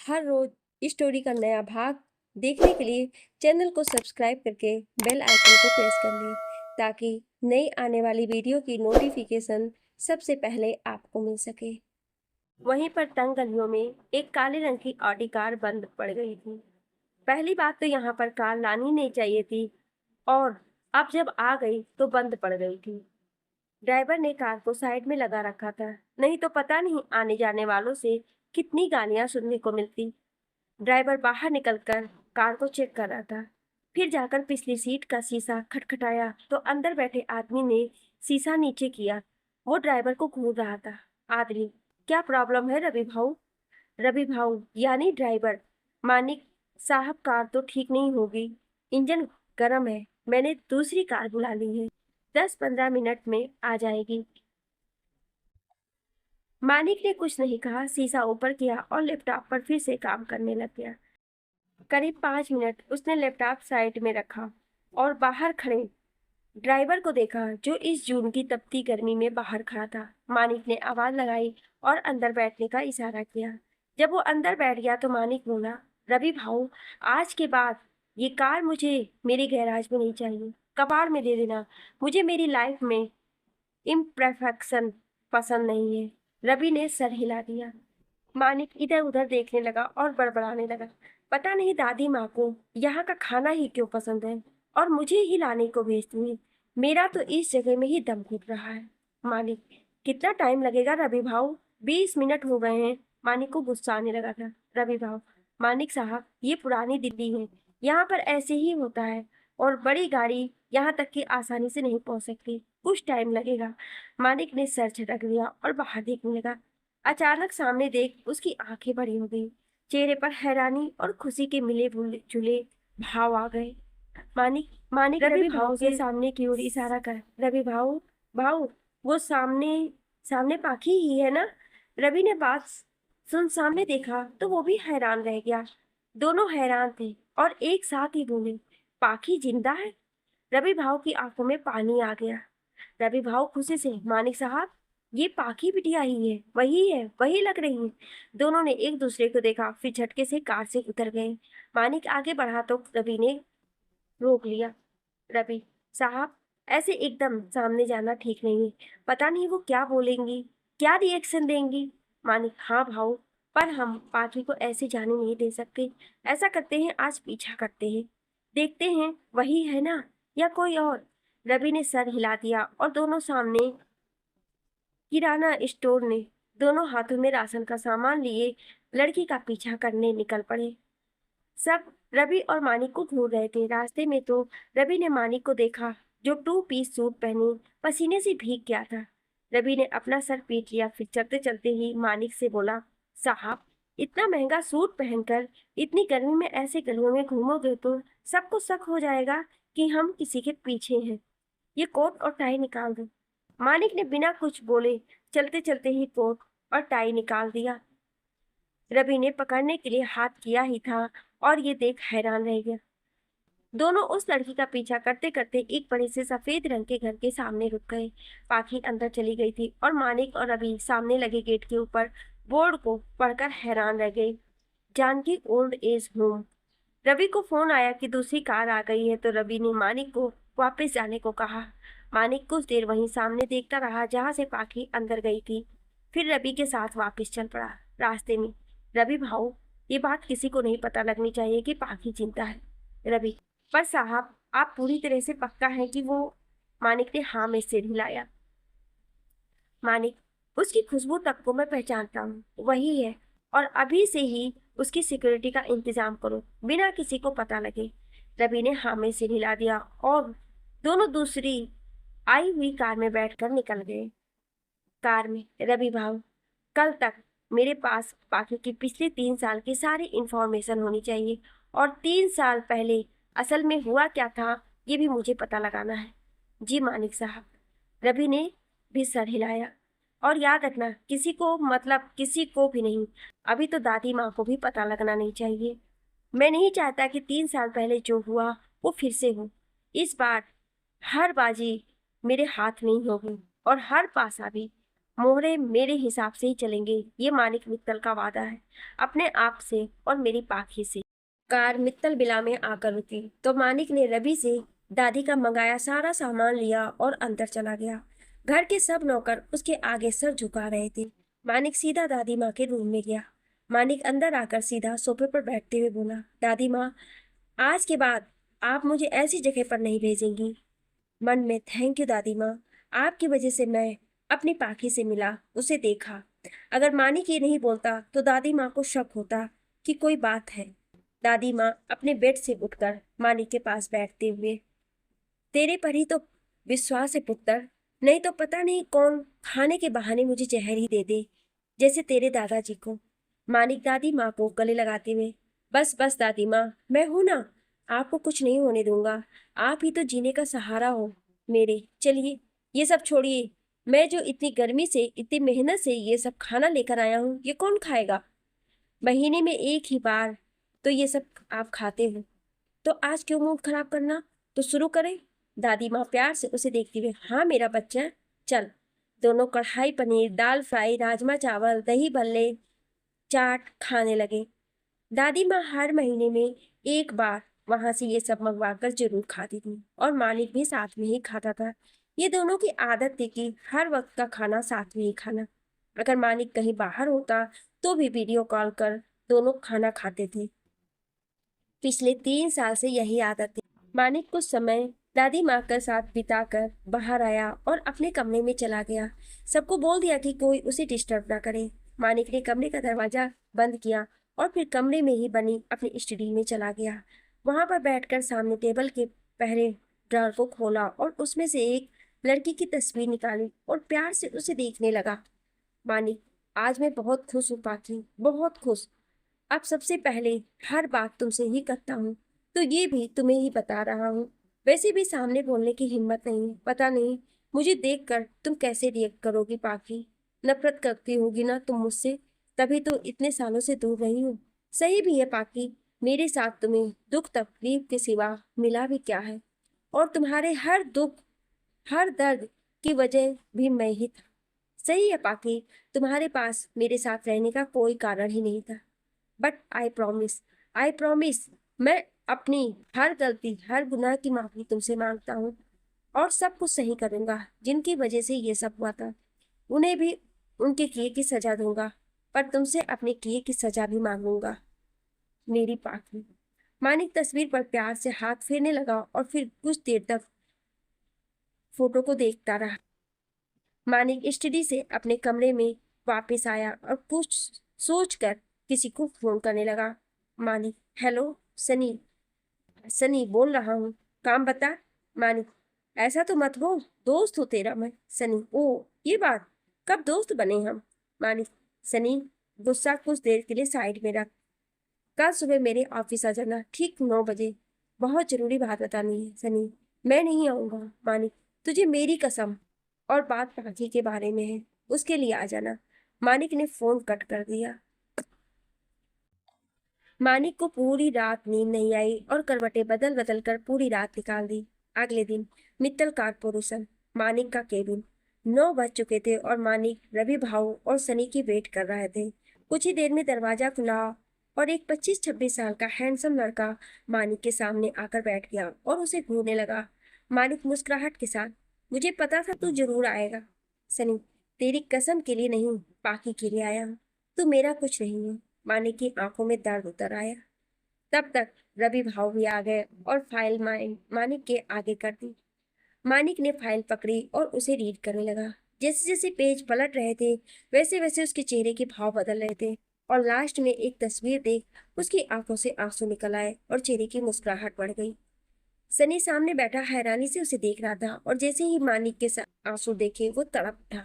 हर रोज story का नया भाग देखने के लिए चैनल को सब्सक्राइब करके बेल आइकन को प्रेस कर लें ताकि नई आने वाली वीडियो की नोटिफिकेशन सबसे पहले आपको मिल सके। वहीं पर तंग गलियों में एक काले रंग की ऑडी कार बंद पड़ गई थी। पहली बात तो यहाँ पर कार लानी नहीं चाहिए थी और अब जब आ गई तो बंद पड़ गई थी। ड्राइवर ने कार को साइड में लगा रखा था, नहीं तो पता नहीं आने जाने वालों से कितनी गालियां सुनने को मिलती। ड्राइवर बाहर निकलकर कार को चेक कर रहा था, फिर जाकर पिछली सीट का शीशा खटखटाया तो अंदर बैठे आदमी ने शीशा नीचे किया। वो ड्राइवर को घूर रहा था। आदमी, क्या प्रॉब्लम है रवि भाऊ? रवि भाऊ यानी ड्राइवर। मानिक साहब, कार तो ठीक नहीं होगी, इंजन गर्म है, मैंने दूसरी कार बुला ली है, 10-15 मिनट में आ जाएगी। मानिक ने कुछ नहीं कहा, शीशा ऊपर किया और लैपटॉप पर फिर से काम करने लग गया। करीब 5 मिनट उसने लैपटॉप साइड में रखा और बाहर खड़े ड्राइवर को देखा जो इस जून की तपती गर्मी में बाहर खड़ा था। मानिक ने आवाज लगाई और अंदर बैठने का इशारा किया। जब वो अंदर बैठ गया तो मानिक बोला, रवि भाऊ, आज के बाद ये कार मुझे मेरे गैराज में नहीं चाहिए, कबाड़ में दे देना। मुझे मेरी लाइफ में इम्परफेक्शन पसंद नहीं है। रवि ने सर हिला दिया। मानिक इधर उधर देखने लगा और बड़बड़ाने लगा, पता नहीं दादी माँ को यहाँ का खाना ही क्यों पसंद है और मुझे ही लाने को भेजती है। मेरा तो इस जगह में ही दम घुट रहा है। मानिक, कितना टाइम लगेगा रवि भाऊ? 20 मिनट हो गए हैं। मानिक को गुस्सा आने लगा था। रवि भाऊ, मानिक साहब, ये पुरानी दिल्ली है, यहाँ पर ऐसे ही होता है और बड़ी गाड़ी यहाँ तक कि आसानी से नहीं पहुँच सकती, कुछ टाइम लगेगा। मानिक ने सर झटक दिया और बाहर देखने लगा। अचानक सामने देख उसकी आंखें बड़ी हो गई, चेहरे पर हैरानी और खुशी के मिले जुले भाव आ गए। मानिक मानिक रवि भाऊ के सामने की ओर इशारा कर, रवि भाऊ, भाऊ, वो सामने सामने पाखी ही है ना? रवि ने बात सुन सामने देखा तो वो भी हैरान रह गया। दोनों हैरान थे और एक साथ ही बोले, पाखी जिंदा है? रवि भाऊ की आंखों में पानी आ गया। रवि भाऊ खुशी से, मानिक साहब, ये पाखी बिटिया ही है, वही लग रही है। दोनों ने एक दूसरे को देखा, फिर झटके से कार से उतर गए। मानिक आगे बढ़ा तो रवि ने रोक लिया। रवि साहब, ऐसे एकदम सामने जाना ठीक नहीं है, पता नहीं वो क्या बोलेंगी, क्या रिएक्शन देंगी। मानिक, हाँ भाऊ, पर हम पाखी को ऐसे जाने नहीं दे सकते। ऐसा करते हैं, आज पीछा करते हैं, देखते हैं वही है ना या कोई और। रवि ने सर हिला दिया और दोनों सामने किराना स्टोर ने दोनों हाथों में राशन का सामान लिए लड़की का पीछा करने निकल पड़े। सब रवि और मानिक को ढूंढ रहे थे। रास्ते में तो रवि ने मानिक को देखा जो 2 पीस सूट पहने पसीने से भीग गया था। रवि ने अपना सर पीट लिया, फिर चलते चलते ही मानिक से बोला, साहब, इतना महंगा सूट पहनकर इतनी गर्मी में ऐसे गलियों में घूमोगे तो सबको शक हो जाएगा कि हम किसी के पीछे हैं। ये कोट और टाई निकाल दो। मानिक ने बिना कुछ बोले चलते चलते ही कोट और टाई निकाल दिया। रवि ने पकड़ने के लिए हाथ किया ही था और ये देख हैरान रह गया। दोनों उस लड़की का पीछा करते करते एक बड़े से सफेद रंग के घर के सामने रुक गए। पाखी अंदर चली गई थी और मानिक और रवि सामने लगे गेट के ऊपर बोर्ड को पढ़कर हैरान रह गए, Janki old age home. Ravi को फोन आया कि दूसरी कार आ गई है तो रवि ने मानिक को वापस जाने को कहा। मानिक कुछ देर वहीं सामने देखता रहा जहां से पाखी अंदर गई थी, फिर रवि के साथ वापस चल पड़ा। रास्ते में, रवि भाऊ, ये बात किसी को नहीं पता लगनी चाहिए कि पाखी जिंदा है। रवि, पर साहब, आप पूरी तरह से पक्का है कि वो? मानिक ने हाँ में सिर हिलाया। मानिक, उसकी खुशबू तक को मैं पहचानता हूँ, वही है, और अभी से ही उसकी सिक्योरिटी का इंतजाम करो, बिना किसी को पता लगे। रवि ने हाँ में सिर हिला दिया और दोनों दूसरी आई हुई कार में बैठकर निकल गए। कार में, रवि भाऊ, कल तक मेरे पास पाखी की पिछले 3 साल की सारी इंफॉर्मेशन होनी चाहिए और 3 साल पहले असल में हुआ क्या था ये भी मुझे पता लगाना है। जी मानिक साहब। रवि ने भी सर हिलाया। और याद रखना, किसी को, मतलब किसी को भी नहीं, अभी तो दादी माँ को भी पता लगना नहीं चाहिए। मैं नहीं चाहता कि 3 साल पहले जो हुआ वो फिर से हो। इस बार हर बाजी मेरे हाथ में ही होगी और हर पासा भी। मोहरे मेरे हिसाब से ही चलेंगे, ये मानिक मित्तल का वादा है, अपने आप से और मेरी पाखी से। कार मित्तल विला में आकर रुकी तो मानिक ने रवि से दादी का मंगाया सारा सामान लिया और अंदर चला गया। घर के सब नौकर उसके आगे सर झुका रहे थे। मानिक सीधा दादी माँ के रूम में गया। मानिक अंदर आकर सीधा सोफे पर बैठते हुए बोला, दादी माँ, आज के बाद आप मुझे ऐसी जगह पर नहीं भेजेंगी। मन में, थैंक यू दादी माँ, आपकी वजह से मैं अपनी पाखी से मिला, उसे देखा। अगर मानिक ये नहीं बोलता तो दादी माँ को शक होता कि कोई बात है। दादी माँ अपने बेड से उठकर मानिक के पास बैठते हुए, तेरे पर ही तो विश्वास है पुत्र, नहीं तो पता नहीं कौन खाने के बहाने मुझे जहर ही दे दे, जैसे तेरे दादाजी को। मानिक दादी माँ को गले लगाते हुए, बस बस दादी माँ, मैं हूं ना, आपको कुछ नहीं होने दूंगा, आप ही तो जीने का सहारा हो मेरे। चलिए ये सब छोड़िए, मैं जो इतनी गर्मी से इतनी मेहनत से ये सब खाना लेकर आया हूँ, ये कौन खाएगा? महीने में एक ही बार तो ये सब आप खाते हो, तो आज क्यों मूड खराब करना, तो शुरू करें। दादी माँ प्यार से उसे देखती हुए, हाँ मेरा बच्चा, चल। दोनों कढ़ाई पनीर, दाल फ्राई, राजमा चावल, दही भल्ले, चाट खाने लगे। दादी माँ हर महीने में एक बार वहां से ये सब मंगवा कर जरूर खाती थी और मालिक भी साथ में ही खाता था। ये दोनों की आदत थी कि हर वक्त का खाना साथ में ही खाना। अगर मालिक कहीं बाहर होता तो भी वीडियो कॉल कर दोनों खाना खाते थे। पिछले 3 साल से यही आदत थी। मानिक कुछ समय दादी माँ के साथ बिताकर बाहर आया और अपने कमरे में चला गया। सबको बोल दिया कि कोई उसे डिस्टर्ब ना करे। मानिक ने कमरे का दरवाजा बंद किया और फिर कमरे में ही बनी अपनी स्टडी में चला गया। वहां पर बैठकर सामने टेबल के पहले ड्रॉर को खोला और उसमें से एक लड़की की तस्वीर निकाली और प्यार से उसे देखने लगा। मानिक, आज मैं बहुत खुश हूँ पाखी, बहुत खुश। अब सबसे पहले हर बात तुमसे ही करता हूँ, तो ये भी तुम्हें ही बता रहा हूँ। वैसे भी सामने बोलने की हिम्मत नहीं, पता नहीं मुझे देखकर तुम कैसे रिएक्ट करोगी पाखी। नफरत करती होगी ना तुम मुझसे, तभी तो इतने सालों से दूर रही हूँ। सही भी है पाखी, मेरे साथ तुम्हें दुख तकलीफ के सिवा मिला भी क्या है, और तुम्हारे हर दुख हर दर्द की वजह भी मैं ही था। सही है पाखी, तुम्हारे पास मेरे साथ रहने का कोई कारण ही नहीं था। बट आई प्रॉमिस, मैं अपनी हर गलती हर गुनाह की माफी तुमसे मांगता हूँ और सब कुछ सही करूंगा। जिनकी वजह से ये सब हुआ था उन्हें भी उनके किए की सजा दूंगा, पर तुमसे अपने किए की सजा भी मांगूंगा मेरी पाखी। मानिक तस्वीर पर प्यार से हाथ फेरने लगा और फिर कुछ देर तक फोटो को देखता रहा। मानिक स्टडी से अपने कमरे में वापस आया और कुछ सोचकर किसी को फोन करने लगा। मानिक, हेलो सनी, सनी बोल रहा हूँ, काम बता। मानिक, ऐसा तो मत हो, दोस्त हो तेरा मैं। सनी, ओ ये बात, कब दोस्त बने हम? मानिक, सनी, गुस्सा कुछ देर के लिए साइड में रख, कल सुबह मेरे ऑफिस आ जाना ठीक 9 बजे, बहुत जरूरी बात बतानी है। सनी, मैं नहीं आऊंगा। मानिक, तुझे मेरी कसम, और बात पाखी के बारे में है, उसके लिए आ जाना। मानिक ने फोन कट कर दिया। मानिक को पूरी रात नींद नहीं आई और करवटें बदल बदल कर पूरी रात निकाल दी। अगले दिन मित्तल कारपोरेशन, मानिक का केबिन। 9 बज चुके थे और मानिक रवि भाऊ और सनी की वेट कर रहे थे। कुछ ही देर में दरवाजा खुला और एक 25-26 साल का हैंडसम लड़का मानिक के सामने आकर बैठ गया और उसे घूरने लगा। मानिक मुस्कुराहट के साथ, मुझे पता था तू जरूर आएगा सनी, तेरी कसम के लिए नहीं, पाकी के लिए आया हूँ, तू मेरा कुछ नहीं है। मानिक की आंखों में दर्द उतर आया। तब तक रवि भाव भी आ गए और फाइल मानिक के आगे कर दी। मानिक ने फाइल पकड़ी और उसे रीड करने लगा। जैसे जैसे पेज पलट रहे थे वैसे वैसे उसके चेहरे के भाव बदल रहे थे और लास्ट में एक तस्वीर देख उसकी आंखों से आंसू निकल आए और चेहरे की मुस्कुराहट बढ़ गई। सनी सामने बैठा हैरानी से उसे देख रहा था और जैसे ही मानिक के आंसू देखे वो तड़प उठा।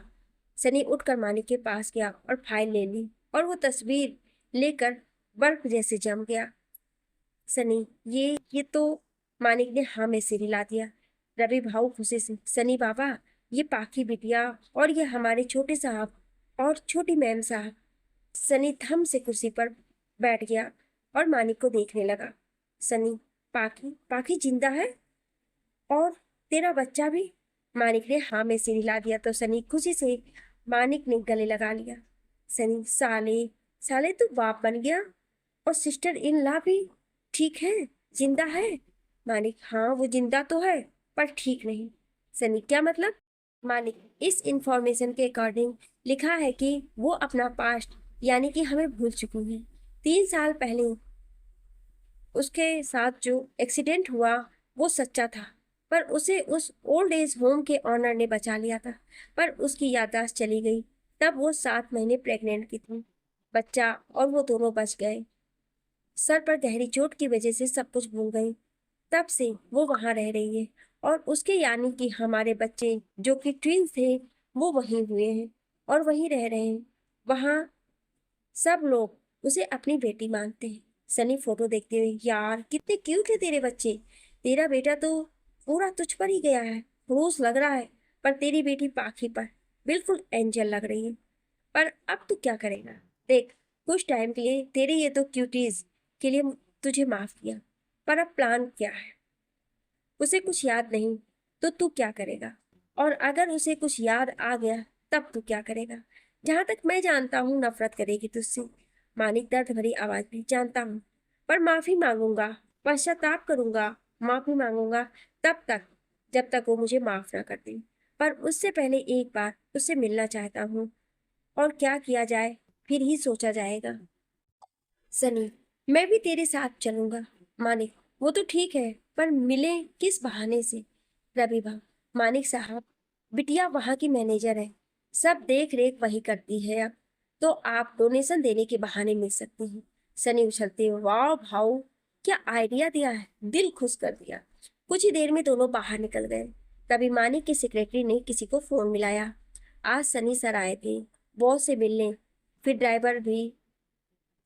सनी उठकर मानिक के पास गया और फाइल ले ली और वो तस्वीर लेकर बर्फ जैसे जम गया। सनी, ये तो, मानिक ने हाँ में सिर हिला दिया। रवि भाऊ खुशी से, सनी बाबा, ये पाखी बिटिया और ये हमारे छोटे साहब और छोटी मैम साहब। सनी थम से कुर्सी पर बैठ गया और मानिक को देखने लगा। सनी, पाखी पाखी जिंदा है और तेरा बच्चा भी? मानिक ने हाँ में सिर हिला दिया तो सनी खुशी से मानिक ने गले लगा लिया। सनी, साले साले तू बाप बन गया, और सिस्टर इन लॉ भी ठीक है, जिंदा है? मानिक, हाँ वो जिंदा तो है पर ठीक नहीं। सनी, क्या मतलब? मानिक, इस इंफॉर्मेशन के अकॉर्डिंग लिखा है कि वो अपना पास्ट यानी कि हमें भूल चुकी है। 3 साल पहले उसके साथ जो एक्सीडेंट हुआ वो सच्चा था, पर उसे उस ओल्ड एज होम के ऑनर ने बचा लिया था, पर उसकी याददाश्त चली गई। तब वो 7 महीने प्रेग्नेंट की थी। बच्चा और वो दोनों बच गए। सर पर गहरी चोट की वजह से सब कुछ भूल गई। तब से वो वहां रह रही है, और उसके यानी कि हमारे बच्चे जो कि ट्विंस थे वो वहीं हुए हैं और वहीं रह रहे हैं। वहां सब लोग उसे अपनी बेटी मानते हैं। सनी फोटो देखते हुए, यार कितने क्यूट है तेरे बच्चे। तेरा बेटा तो पूरा तुझ पर ही गया है, रोज लग रहा है, पर तेरी बेटी पाखी पर बिल्कुल एंजल लग रही है। पर अब तू क्या करेगा? देख, कुछ टाइम के लिए तेरे ये तो क्यूटीज के लिए तुझे माफ किया, पर अब प्लान क्या है? उसे कुछ याद नहीं तो तू क्या करेगा? और अगर उसे कुछ याद आ गया तब तू क्या करेगा? जहां तक मैं जानता हूँ नफरत करेगी तुझसे। मानिक दर्द भरी आवाज में, जानता हूँ, पर माफी मांगूंगा, पश्चाताप करूंगा, माफी मांगूंगा तब तक जब तक वो मुझे माफ ना कर दे। पर उससे पहले एक बार उससे मिलना चाहता हूँ, और क्या किया जाए फिर ही सोचा जाएगा। सनी, मैं भी तेरे साथ चलूंगा। मानिक, वो तो ठीक है, पर मिले किस बहाने से? रबीबा, मानिक साहब, बिटिया वहां की मैनेजर है, सब देख रेख वही करती है। अब तो आप डोनेशन देने के बहाने मिल सकते हैं। सनी उछलते हुए, वाह भाऊ, क्या आइडिया दिया है, दिल खुश कर दिया। कुछ ही देर में दोनों बाहर निकल गए। तभी मानिक की सेक्रेटरी ने किसी को फोन मिलाया। आज सनी सर आए थे बॉस से मिलने, फिर ड्राइवर भी,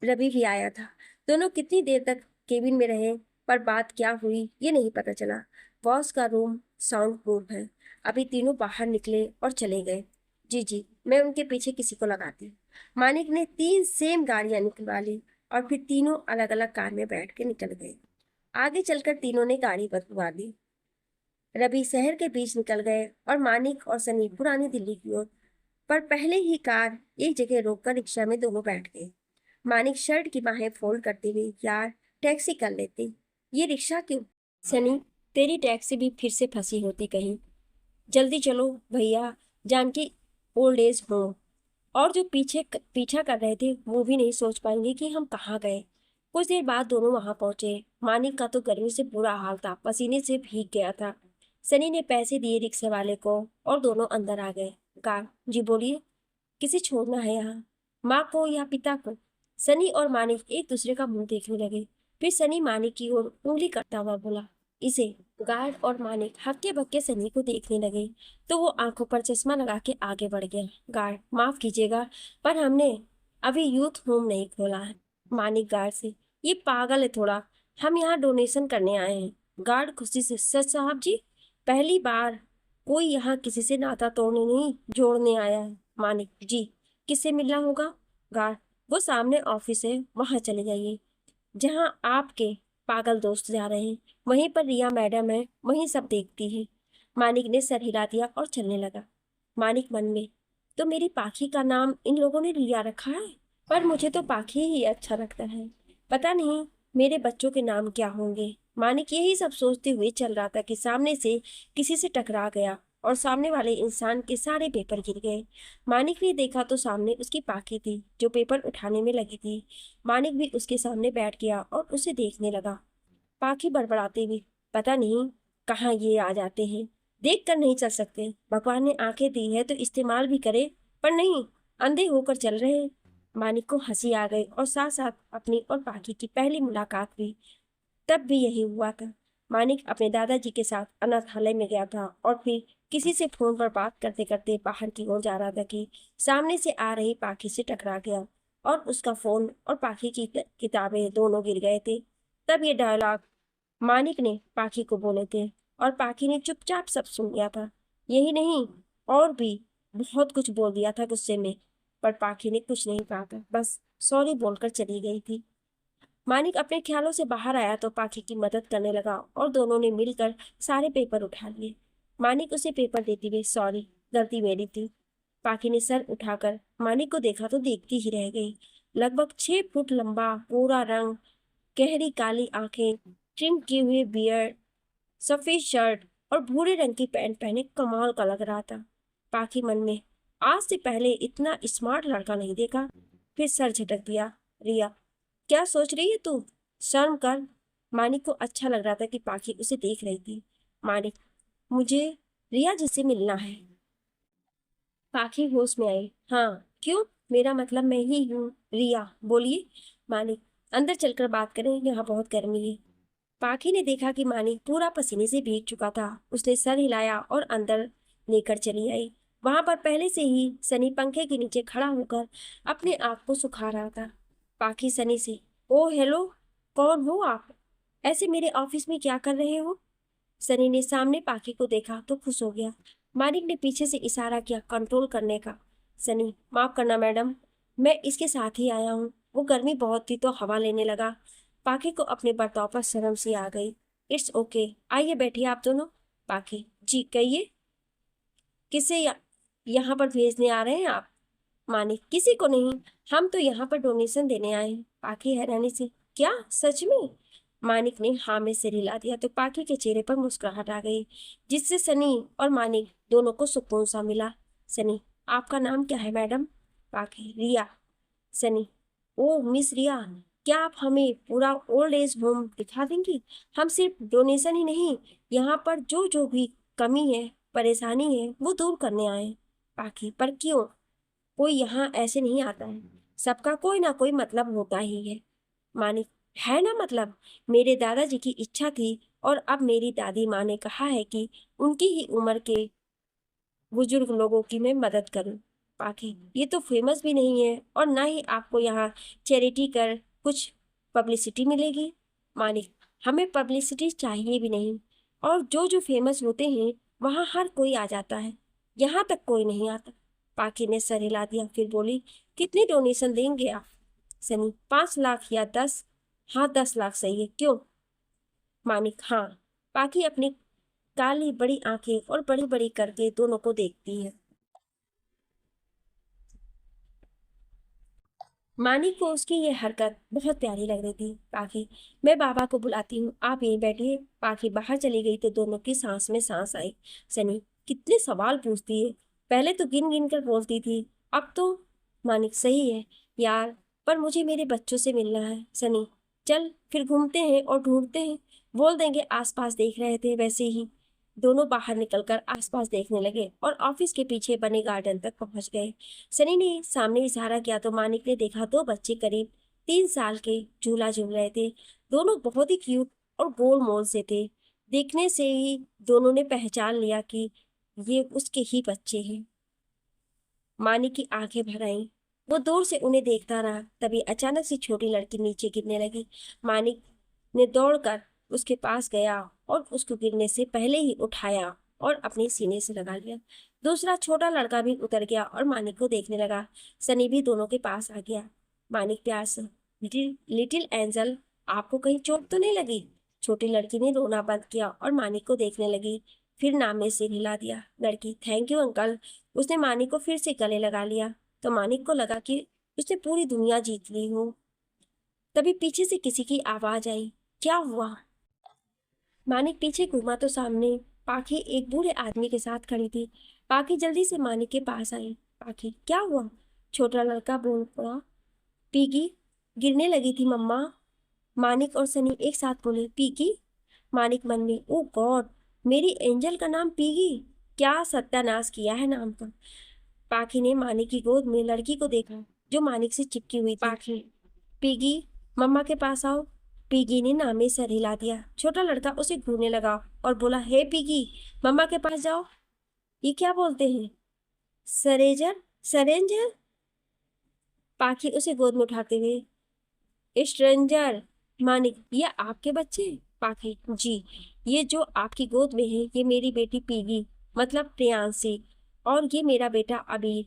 रवि भी आया था। दोनों कितनी देर तक केबिन में रहे, पर बात क्या हुई ये नहीं पता चला। बॉस का रूम साउंड प्रूफ है। अभी तीनों बाहर निकले और चले गए। जी जी, मैं उनके पीछे किसी को लगाती हूँ। मानिक ने 3 सेम गाड़ियां निकलवा ली और फिर तीनों अलग अलग कार में बैठ के निकल गए। आगे चलकर तीनों ने गाड़ी बदलवा दी। रवि शहर के बीच निकल गए और मानिक और सनी पुरानी दिल्ली की ओर। पर पहले ही कार एक जगह रोककर रिक्शा में दोनों बैठ गए। मानिक शर्ट की बाहें फोल्ड करते हुए, यार टैक्सी कर लेते, ये रिक्शा क्यों? सनी, तेरी टैक्सी भी फिर से फंसी होती कहीं। जल्दी चलो भैया, जानकी ओल्ड एज होम। और जो पीछा कर रहे थे वो भी नहीं सोच पाएंगे कि हम कहाँ गए। कुछ देर बाद दोनों वहां पहुंचे। मानिक का तो गर्मी से बुरा हाल था, पसीने से भीग गया था। सनी ने पैसे दिए रिक्शे वाले को और दोनों अंदर आ गए। कार, जी बोलिए, किसे छोड़ना है यहाँ, माँ को या पिता को? सनी और मानिक एक दूसरे का मुंह देखने लगे। फिर सनी मानिक की ओर उंगली करता हुआ बोला, इसे। गार्ड और मानिक हक्के बक्के सनी को देखने लगे तो वो आंखों पर चश्मा लगा के आगे बढ़ गया। गार्ड, माफ कीजिएगा, पर हमने अभी यूथ होम नहीं खोला है। मानिक गार्ड से, ये पागल है थोड़ा, हम यहाँ डोनेशन करने आए हैं। गार्ड खुशी से, सच साहब जी, पहली बार कोई यहाँ किसी से नाता तोड़ने नहीं जोड़ने आया है। मानिक, जी, किससे मिलना होगा? गार्ड, वो सामने ऑफिस है, वहां चले जाइए जहां आपके पागल दोस्त जा रहे हैं। वहीं पर रिया मैडम है, वहीं सब देखती है। मानिक ने सर हिला दिया और चलने लगा। मानिक मन में, तो मेरी पाखी का नाम इन लोगों ने रिया रखा है, पर मुझे तो पाखी ही अच्छा लगता है। पता नहीं मेरे बच्चों के नाम क्या होंगे। मानिक यही सब सोचते हुए चल रहा था कि सामने से किसी से टकरा गया और सामने वाले इंसान के सारे पेपर गिर गए। मानिक ने देखा तो सामने उसकी पाखी थी जो पेपर उठाने में लगी थी। मानिक भी उसके सामने बैठ गया और उसे देखने लगा। पाखी बड़बड़ाते हुए, पता नहीं कहाँ ये आ जाते हैं, देख कर नहीं चल सकते। भगवान ने आंखें दी है तो इस्तेमाल भी करे, पर नहीं, अंधे होकर चल रहे हैं। मानिक को हंसी आ गई और साथ साथ अपनी और पाखी की पहली मुलाकात हुई। तब भी यही हुआ था। मानिक अपने दादाजी के साथ अनाथालय में गया था और फिर किसी से फोन पर बात करते करते बाहर की ओर जा रहा था कि सामने से आ रही पाखी से टकरा गया और उसका फोन और पाखी की किताबें दोनों गिर गए थे। तब ये डायलॉग मानिक ने पाखी को बोले थे और पाखी ने चुपचाप सब सुन लिया था। यही नहीं, और भी बहुत कुछ बोल दिया था गुस्से में, पर पाखी ने कुछ नहीं कहा था, बस सॉरी बोलकर चली गई थी। मानिक अपने ख्यालों से बाहर आया तो पाखी की मदद करने लगा और दोनों ने मिलकर सारे पेपर उठा लिए। मानिक उसे पेपर देती हुई, सॉरी, गलती मेरी थी। पाखी ने सर उठाकर मानिक को देखा तो देखती ही रह गई। लगभग 6 फुट लंबा, पूरा रंग, गहरी काली आंखें, ट्रिम किए हुए बियर्ड, सफेद शर्ट और भूरे रंग की पैंट पहने कमाल का लग रहा था। पाखी मन में आज से पहले इतना स्मार्ट लड़का नहीं देखा। फिर सर झटक दिया। रिया, क्या सोच रही है तू? शर्म कर। मानिक को अच्छा लग रहा था कि पाखी उसे देख रही थी। मानिक, मुझे रिया जी से मिलना है। पाखी होश में आई। हाँ, क्यों? मेरा मतलब मैं ही हूँ, रिया। बोलिए। मानिक, अंदर चलकर बात करें, यहाँ बहुत गर्मी है। पाखी ने देखा कि मानिक पूरा पसीने से भीग चुका था। उसने सर हिलाया और अंदर लेकर चली आई। वहां पर पहले से ही सनी पंखे के नीचे खड़ा होकर अपने आप को सुखा रहा था। पाखी सनी से, ओ हेलो, कौन हो आप? ऐसे मेरे ऑफिस में क्या कर रहे हो? सनी ने सामने पाखी को देखा तो खुश हो गया। मानिक ने पीछे से इशारा किया कंट्रोल करने का। सनी, माफ करना मैडम, मैं इसके साथ ही आया हूँ। वो गर्मी बहुत थी तो हवा लेने लगा। पाखी को अपने बर्ताव पर शर्म सी आ गई। इट्स ओके, आइए बैठिए आप दोनों। पाखी, जी कहिए, किसे यहाँ पर भेजने आ रहे हैं आप? मानिक, किसी को नहीं, हम तो यहाँ पर डोनेशन देने आए हैं। पाखी हैरानी से, क्या सच में? मानिक ने हाँ में सिर हिला दिया तो पाखी के चेहरे पर मुस्कुराहट आ गई, जिससे सनी और मानिक दोनों को सुकून सा मिला। सनी, आपका नाम क्या है मैडम? पाखी, रिया। सनी, ओ मिस रिया, क्या आप हमें पूरा ओल्ड एज होम दिखा देंगी? हम सिर्फ डोनेशन ही नहीं, यहाँ पर जो जो भी कमी है, परेशानी है, वो दूर करने आए हैं। पाखी, पर क्यों? कोई यहाँ ऐसे नहीं आता है, सबका कोई ना कोई मतलब होता ही है। मानिक, है ना मतलब, मेरे दादाजी की इच्छा थी और अब मेरी दादी माँ ने कहा है कि उनकी ही उम्र के बुजुर्ग लोगों की मैं मदद करूं। पाखी, ये तो फेमस भी नहीं है और ना ही आपको यहाँ चैरिटी कर कुछ पब्लिसिटी मिलेगी। मानिक, हमें पब्लिसिटी चाहिए भी नहीं, और जो जो फेमस होते हैं वहाँ हर कोई आ जाता है, यहाँ तक कोई नहीं आता। पाखी ने सर हिला दिया, फिर बोली, कितनी डोनेशन देंगे आप? सनी, 5 लाख या 10? हाँ, 10 लाख सही है, क्यों? मानिक, हाँ। पाखी अपनी काली बड़ी आंखें और बड़ी बड़ी करके दोनों को देखती है। मानिक को उसकी ये हरकत बहुत प्यारी लग रही थी। पाखी, मैं बाबा को बुलाती हूँ, आप यहीं बैठिए। पाखी बाहर चली गई तो दोनों की सांस में सांस आई। सनी, कितने सवाल पूछती है, पहले तो गिन गिन कर बोलती थी, अब तो। मानिक, सही है यार, पर मुझे मेरे बच्चों से मिलना है। सनी, चल फिर घूमते हैं और ढूंढते हैं, बोल देंगे आसपास देख रहे थे वैसे ही। दोनों बाहर निकलकर आसपास देखने लगे और ऑफिस के पीछे बने गार्डन तक पहुंच गए। सनी ने सामने इशारा किया तो मानिक ने देखा 2 बच्चे करीब 3 साल के झूला झूल रहे थे। दोनों बहुत ही क्यूट और गोल मोल से थे। देखने से ही दोनों ने पहचान लिया कि ये उसके ही बच्चे हैं। मानिक की आंखें भर आईं। वो दूर से उन्हें देखता रहा, तभी अचानक से छोटी लड़की नीचे गिरने लगी। मानिक ने दौड़कर उसके पास गया और उसको गिरने से पहले ही उठाया और अपने सीने से लगा लिया। दूसरा छोटा लड़का भी उतर गया और मानिक को देखने लगा। सनी भी दोनों के पास आ गया। मानिक प्यार से, लिटिल लिटिल एंजल, आपको कहीं चोट तो नहीं लगी? छोटी लड़की ने रोना बंद किया और मानिक को देखने लगी, फिर नाम में सिर हिला दिया। लड़की, थैंक यू अंकल। उसने मानिक को फिर से गले लगा लिया तो मानिक को लगा कि उसने पूरी दुनिया जीत ली हो। तभी पीछे से किसी की आवाज आई। क्या हुआ? मानिक पीछे घूमा तो सामने पाखी एक बूढ़े आदमी के साथ खड़ी थी। पाखी जल्दी से मानिक के पास आई। पाखी, क्या हुआ? छोटा लड़का बोल पड़ा, पीगी गिरने लगी थी मम्मा। मानिक और सनी एक साथ बोले, पीगी? मानिक मन में, ओ गॉड, मेरी एंजल का नाम पीगी? क्या सत्यानाश किया है नाम का। पाखी ने मानिक की गोद में लड़की को देखा जो मानिक से चिपकी हुई थी। पाखी, पीगी, मम्मा के पास आओ। पीगी ने नामे सर हिला दिया। छोटा लड़का उसे घूरने लगा और बोला, हे पीगी, मम्मा के पास जाओ। ये क्या बोलते हैं? सरेजर, सरेंजर? पाखी उसे गोद में उठाते हुए, स्ट्रेंजर। मानिक, ये आपके बच्चे? पाखी, जी, ये जो आपकी गोद में है ये मेरी बेटी पीगी, मतलब प्रियांशी, और ये मेरा बेटा अबीर।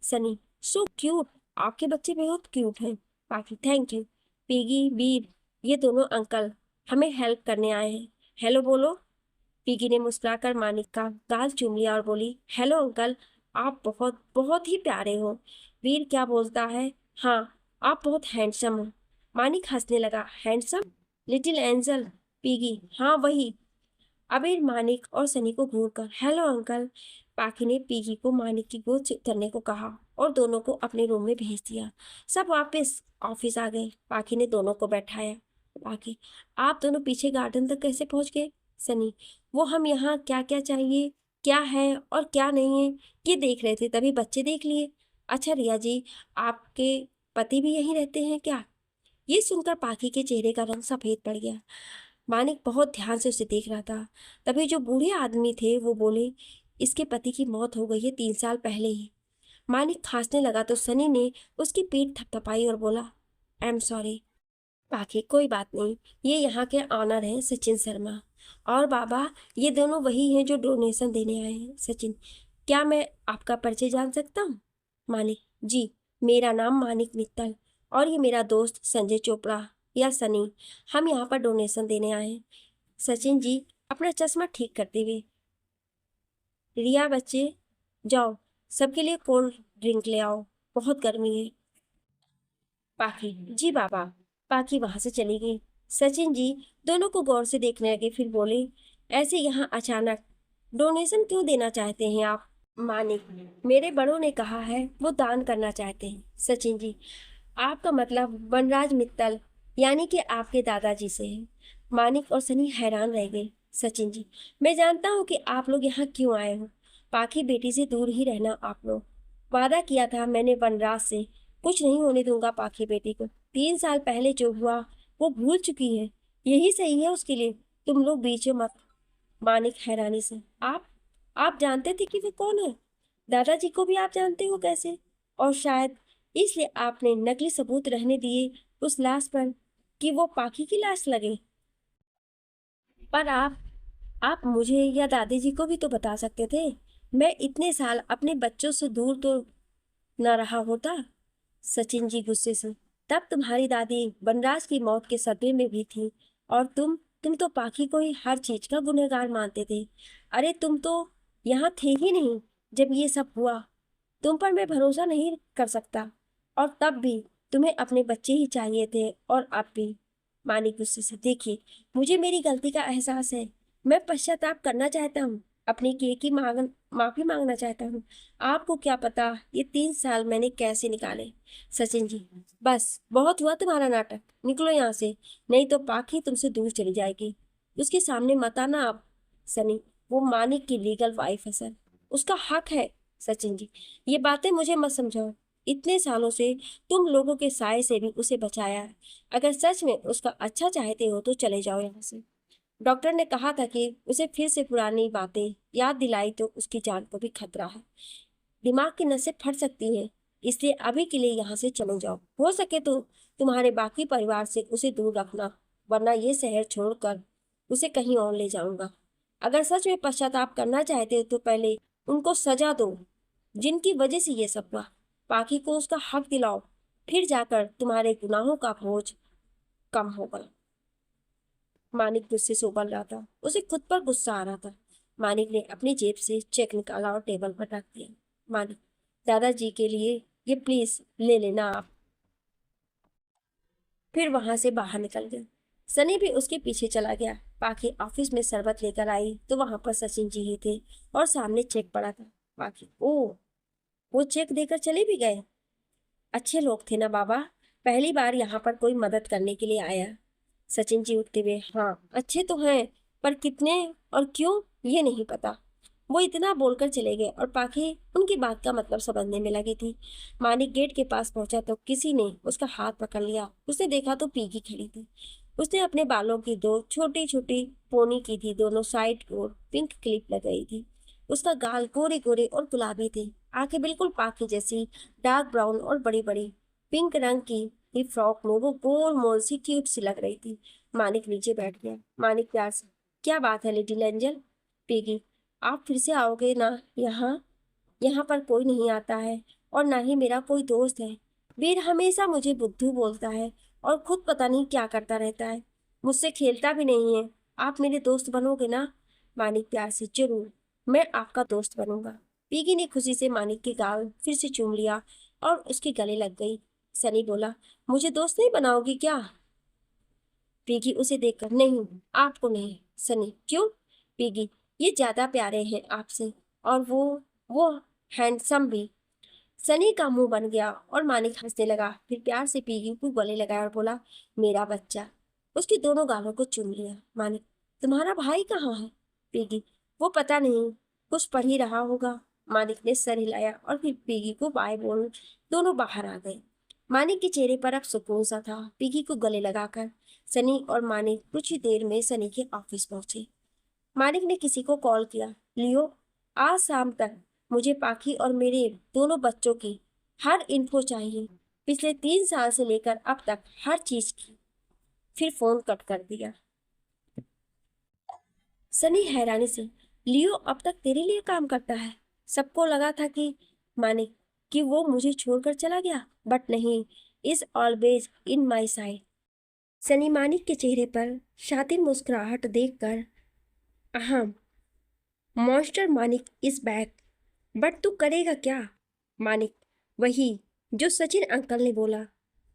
सनी, सो क्यूट, आपके बच्चे बहुत क्यूट हैं। पाखी, थैंक यू। पीगी, बीर, ये दोनों अंकल हमें हेल्प करने आए हैं। हेलो बोलो। पीगी ने मुस्कुराकर मानिक का गाल चूम लिया और बोली, हेलो अंकल, आप बहुत बहुत ही प्यारे हो। वीर क्या बोलता है, हाँ आप बहुत हैंडसम हो। मानिक हंसने लगा, हैंडसम? Little angel. पीगी, हाँ वही। अबीर मानिक और सनी को घूरकर, हेलो अंकल। पाखी ने पीगी को मानिक की गोद से उतरने को कहा और दोनों को अपने रूम में भेज दिया। सब वापस ऑफिस आ गए। पाखी ने दोनों को बैठाया। पाखी, आप दोनों पीछे गार्डन तक कैसे पहुंच गए? सनी, वो हम यहाँ क्या क्या चाहिए, क्या है और क्या नहीं है ये देख रहे थे, तभी बच्चे देख लिए। अच्छा रिया जी, आपके पति भी यहीं रहते हैं क्या? ये सुनकर पाखी के चेहरे का रंग सफेद पड़ गया। मानिक बहुत ध्यान से उसे देख रहा था। तभी जो बूढ़े आदमी थे वो बोले, इसके पति की मौत हो गई है 3 साल पहले ही। मानिक खांसने लगा तो सनी ने उसकी पीठ थपथपाई और बोला, आई एम सॉरी। बाकी कोई बात नहीं, ये यहाँ के ऑनर हैं सचिन शर्मा। और बाबा, ये दोनों वही हैं जो डोनेशन देने आए हैं। सचिन, क्या मैं आपका परिचय जान सकता हूँ? मानिक, जी मेरा नाम मानिक मित्तल और ये मेरा दोस्त संजय चोपड़ा या सनी। हम यहाँ पर डोनेशन देने आए हैं। सचिन जी अपना चश्मा ठीक करते हुए, रिया बच्चे जाओ सबके लिए कोल्ड ड्रिंक ले आओ, बहुत गर्मी है। पाखी, जी बाबा। पाखी वहां से चली गई। सचिन जी दोनों को गौर से देखने लगे, फिर बोले, ऐसे यहाँ अचानक डोनेशन क्यों देना चाहते हैं आप? मानिक, मेरे बड़ों ने कहा है वो दान करना चाहते हैं। सचिन जी, आपका मतलब वनराज मित्तल यानी कि आपके दादाजी से है? मानिक और सनी हैरान रह गए। सचिन जी, मैं जानता हूँ कि आप लोग यहाँ क्यों आए हो। पाखी बेटी से दूर ही रहना आप लोग। वादा किया था मैंने वनराज से, कुछ नहीं होने दूंगा पाखी बेटी को। 3 साल पहले जो हुआ वो भूल चुकी है, यही सही है उसके लिए। तुम लोग बीच में मत। मानिक हैरानी से, आप जानते थे कि वो कौन है? दादाजी को भी आप जानते हो कैसे? और शायद इसलिए आपने नकली सबूत रहने दिए उस लाश पर कि वो पाखी की लाश लगे। पर आप मुझे या दादी जी को भी तो बता सकते थे। मैं इतने साल अपने बच्चों से दूर तो न रहा होता। सचिन जी गुस्से से, तब तुम्हारी दादी बनराज की मौत के सदमे में भी थी और तुम तो पाखी को ही हर चीज का गुनहगार मानते थे। अरे तुम तो यहाँ थे ही नहीं जब ये सब हुआ। तुम पर मैं भरोसा नहीं कर सकता। और तब भी तुम्हें अपने बच्चे ही चाहिए थे और अब भी। मानिक गुस्से से, देखिए मुझे मेरी गलती का एहसास है। मैं पश्चाताप करना चाहता हूँ, अपनी किए की माफी मांगना चाहता हूँ। आपको क्या पता ये 3 साल मैंने कैसे निकाले। सचिन जी, बस बहुत हुआ तुम्हारा नाटक, निकलो यहाँ से, नहीं तो पाखी तुमसे दूर चली जाएगी। उसके सामने मत आना आप। सनी, वो मानिक की लीगल वाइफ है सर, उसका हक है। सचिन जी, ये बातें मुझे मत समझाओ। इतने सालों से तुम लोगों के साय से भी उसे बचाया है। अगर सच में उसका अच्छा चाहते हो तो चले जाओ यहाँ से। डॉक्टर ने कहा था कि उसे फिर से पुरानी बातें याद दिलाई तो उसकी जान को भी खतरा है। दिमाग की नसें फट सकती हैं, इसलिए अभी के लिए यहाँ से चले जाओ। हो सके तो तुम्हारे बाकी परिवार से उसे दूर रखना, वरना ये शहर छोड़कर उसे कहीं और ले जाऊंगा। अगर सच में पश्चाताप करना चाहते हो तो पहले उनको सजा दो जिनकी वजह से ये सब हुआ। पाखी को उसका हक दिलाओ, फिर जाकर तुम्हारे गुनाहों का बोझ कम होगा। मानिक गुस्से से उबल रहा था, उसे खुद पर गुस्सा आ रहा था। मानिक ने अपनी जेब से चेक निकाला और टेबल पर रख दिया। मानिक, दादाजी के लिए ये प्लीज ले लेना आप। फिर वहां से बाहर निकल गए। सनी भी उसके पीछे चला गया। पाखी ऑफिस में शरबत लेकर आई तो वहां पर सचिन जी ही थे और सामने चेक पड़ा था। पाखी, ओ, वो चेक देकर चले भी गए। अच्छे लोग थे ना बाबा, पहली बार यहाँ पर कोई मदद करने के लिए आया। सचिन जी उठते हुए, हाँ अच्छे तो हैं, पर कितने और क्यों ये नहीं पता। वो इतना बोलकर चले गए और पाखी उनकी बात का मतलब समझने में लगी थी। मानिक गेट के पास पहुंचा तो किसी ने उसका हाथ पकड़ लिया। उसने देखा तो पीगी खड़ी थी। उसने अपने बालों की दो छोटी छोटी पोनी की थी, दोनों साइड और पिंक क्लिप लगाई थी। उसका गाल गोरे गोरे और गुलाबी थे, आंखें बिल्कुल पाखी जैसी डार्क ब्राउन और बड़ी बड़ी। पिंक रंग की फ्रॉक में वो गोल मोल सी क्यूट सी लग रही थी। मानिक नीचे बैठ गया। मानिक प्यार से, क्या बात है लिटिल एंजल? पिगी, आप फिर से आओगे ना? यहाँ यहाँ पर कोई नहीं आता है और ना ही मेरा कोई दोस्त है। वीर हमेशा मुझे बुद्धू बोलता है और खुद पता नहीं क्या करता रहता है, मुझसे खेलता भी नहीं है। आप मेरे दोस्त बनोगे ना? मानिक प्यार से, जरूर मैं आपका दोस्त बनूंगा। पिगी ने खुशी से मानिक के गाल फिर से चूम लिया और उसके गले लग गई। सनी बोला, मुझे दोस्त नहीं बनाओगी क्या? पिगी उसे देखकर, नहीं, आपको नहीं। सनी, क्यों? पिगी, ये ज्यादा प्यारे हैं आपसे, और वो हैंडसम भी। सनी का मुंह बन गया और मानिक हंसने लगा। फिर प्यार से पीगी को गले लगाया और बोला, मेरा बच्चा। उसकी दोनों गालों को चूम लिया। मानिक, तुम्हारा भाई कहाँ है? पीगी, वो पता नहीं, कुछ पढ़ ही रहा होगा। मानिक ने सर हिलाया और फिर पीगी को बाय बोल दोनों बाहर आ गए। मानिक के चेहरे पर अब सुकून सा था। पीगी को गले लगाकर सनी और मानिक कुछ ही देर में सनी के ऑफिस पहुंचे। मानिक ने किसी को कॉल किया, लियो, आज शाम तक मुझे पाखी और मेरे दोनों बच्चों की हर इन्फो चाहिए, पिछले 3 साल से लेकर अब तक हर चीज की। फिर फोन कट कर दिया। सनी हैरानी से, लियो अब तक तेरे लिए काम करता है? सबको लगा था कि मानिक कि वो मुझे छोड़कर चला गया, बट नहीं, is always in my side. Sunny Manik के चेहरे पर शातिर मुस्कुराहट देखकर, अहम, monster Manik is back. But तू करेगा क्या? मानिक, वही जो सचिन अंकल ने बोला,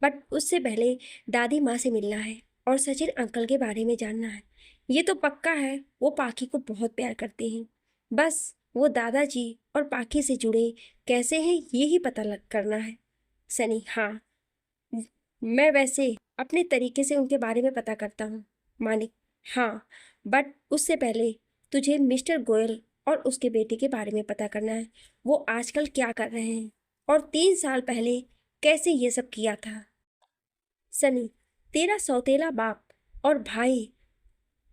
बट उससे पहले दादी माँ से मिलना है और सचिन अंकल के बारे में जानना है। ये तो पक्का है, वो पाखी को बहुत प्यार करते हैं। बस वो दादाजी और पाखी से जुड़े कैसे हैं यही पता लग करना है। सनी, हाँ, मैं वैसे अपने तरीके से उनके बारे में पता करता हूँ। मानिक, हाँ, बट उससे पहले तुझे मिस्टर गोयल और उसके बेटे के बारे में पता करना है। वो आजकल क्या कर रहे हैं और 3 साल पहले कैसे ये सब किया था। सनी, तेरा सौतेला बाप और भाई